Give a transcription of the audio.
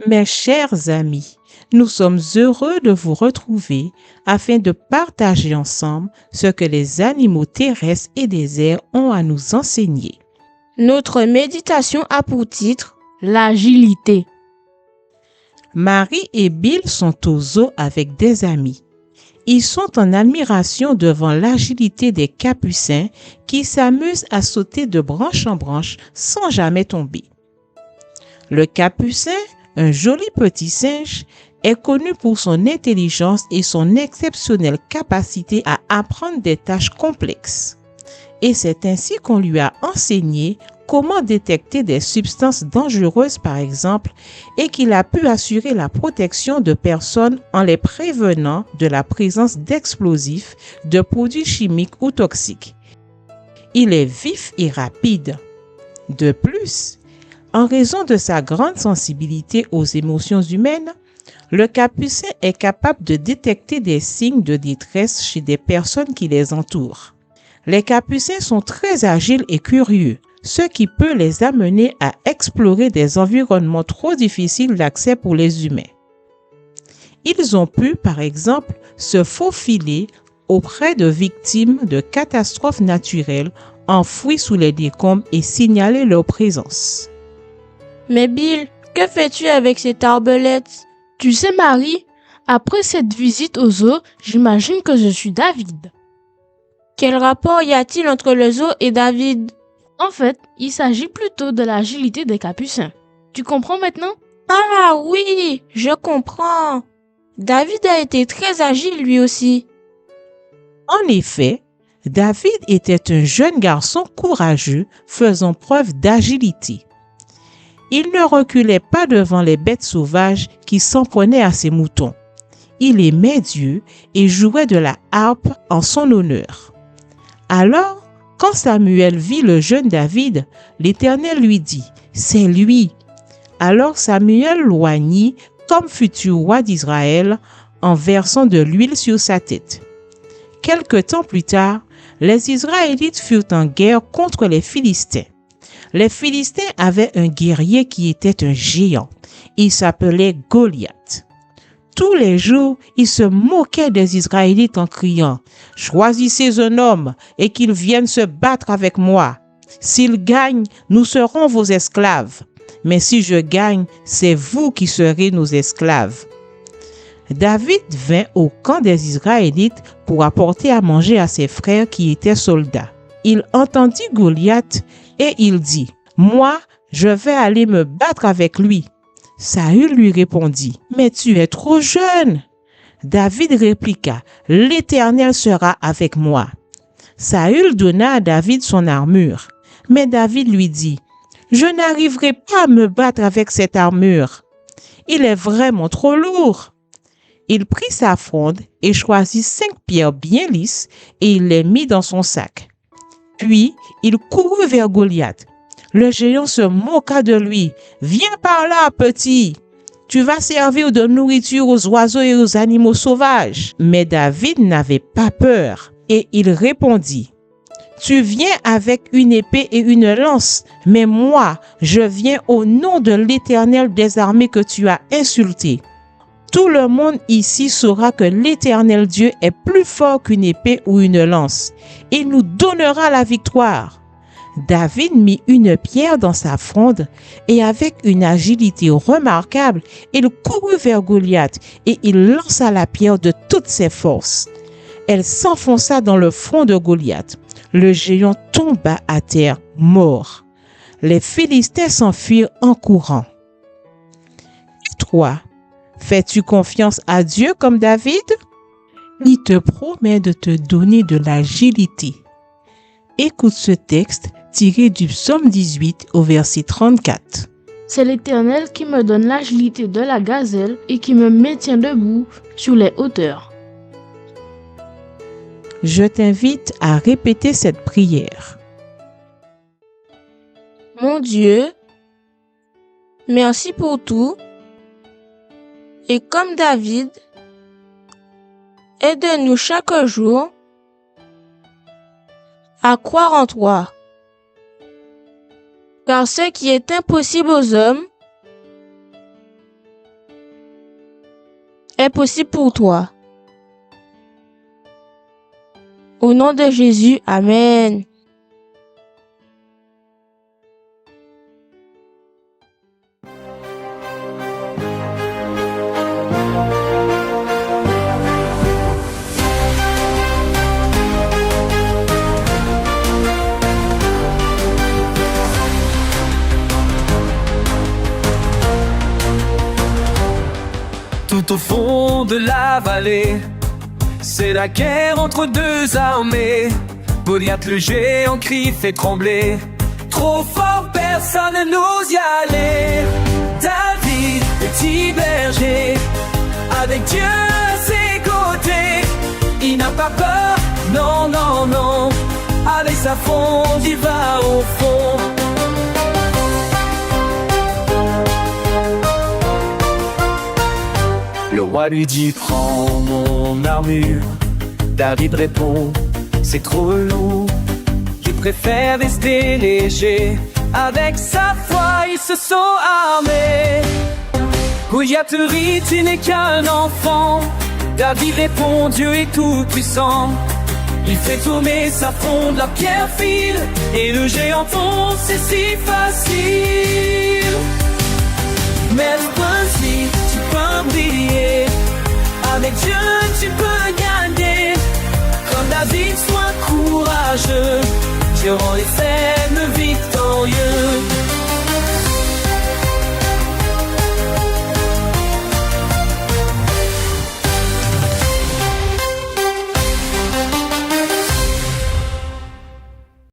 Mes chers amis, nous sommes heureux de vous retrouver afin de partager ensemble ce que les animaux terrestres et des airs ont à nous enseigner. Notre méditation a pour titre l'agilité. Marie et Bill sont au zoo avec des amis. Ils sont en admiration devant l'agilité des capucins qui s'amusent à sauter de branche en branche sans jamais tomber. Le capucin, un joli petit singe, est connu pour son intelligence et son exceptionnelle capacité à apprendre des tâches complexes. Et c'est ainsi qu'on lui a enseigné comment détecter des substances dangereuses par exemple et qu'il a pu assurer la protection de personnes en les prévenant de la présence d'explosifs, de produits chimiques ou toxiques. Il est vif et rapide. De plus, en raison de sa grande sensibilité aux émotions humaines, le capucin est capable de détecter des signes de détresse chez des personnes qui les entourent. Les capucins sont très agiles et curieux, ce qui peut les amener à explorer des environnements trop difficiles d'accès pour les humains. Ils ont pu, par exemple, se faufiler auprès de victimes de catastrophes naturelles enfouies sous les décombres et signaler leur présence. Mais Bill, que fais-tu avec cette arbalète? Tu sais Marie, après cette visite au zoo, j'imagine que je suis David. Quel rapport y a-t-il entre le zoo et David? En fait, il s'agit plutôt de l'agilité des capucins. Tu comprends maintenant? Ah oui, je comprends. David a été très agile lui aussi. En effet, David était un jeune garçon courageux faisant preuve d'agilité. Il ne reculait pas devant les bêtes sauvages qui s'en prenaient à ses moutons. Il aimait Dieu et jouait de la harpe en son honneur. Alors, quand Samuel vit le jeune David, l'Éternel lui dit « C'est lui ». Alors Samuel l'oignit comme futur roi d'Israël en versant de l'huile sur sa tête. Quelque temps plus tard, les Israélites furent en guerre contre les Philistins. Les Philistins avaient un guerrier qui était un géant. Il s'appelait Goliath. Tous les jours, ils se moquaient des Israélites en criant « Choisissez un homme et qu'il vienne se battre avec moi. S'il gagne, nous serons vos esclaves. Mais si je gagne, c'est vous qui serez nos esclaves. » David vint au camp des Israélites pour apporter à manger à ses frères qui étaient soldats. Il entendit Goliath et il dit « Moi, je vais aller me battre avec lui. » Saül lui répondit « Mais tu es trop jeune. » David répliqua « L'Éternel sera avec moi. » Saül donna à David son armure. Mais David lui dit « Je n'arriverai pas à me battre avec cette armure. Il est vraiment trop lourd. » Il prit sa fronde et choisit 5 pierres bien lisses et il les mit dans son sac. Puis, il courut vers Goliath. Le géant se moqua de lui. « Viens par là, petit! Tu vas servir de nourriture aux oiseaux et aux animaux sauvages. » Mais David n'avait pas peur et il répondit « Tu viens avec une épée et une lance, mais moi, je viens au nom de l'Éternel des armées que tu as insulté. Tout le monde ici saura que l'Éternel Dieu est plus fort qu'une épée ou une lance. Il nous donnera la victoire. » David mit une pierre dans sa fronde et avec une agilité remarquable, il courut vers Goliath et il lança la pierre de toutes ses forces. Elle s'enfonça dans le front de Goliath. Le géant tomba à terre, mort. Les Philistins s'enfuirent en courant. Et toi, fais-tu confiance à Dieu comme David? Il te promet de te donner de l'agilité. Écoute ce texte tiré du psaume 18 au verset 34. C'est l'Éternel qui me donne l'agilité de la gazelle et qui me maintient debout sur les hauteurs. Je t'invite à répéter cette prière. Mon Dieu, merci pour tout. Et comme David, aide-nous chaque jour à croire en toi. Car ce qui est impossible aux hommes est possible pour toi. Au nom de Jésus, Amen. Tout au fond de la vallée, c'est la guerre entre deux armées. Goliath le géant crie fait trembler. Trop fort, personne n'ose y aller. David, petit berger, avec Dieu à ses côtés, il n'a pas peur, non, non, non. Avec sa fronde, il va au fond. Le roi lui dit, prends mon armure. David répond, c'est trop lourd. Il préfère rester léger. Avec sa foi, il se sent armé. Goliath rit, tu n'es qu'un enfant. David répond, Dieu est tout puissant. Il fait tourner sa fronde, la pierre file, et le géant tombe, c'est si facile. Mais le principe, tu peux briller. Avec Dieu, tu peux gagner. Comme David, sois courageux. Dieu rend les ennemis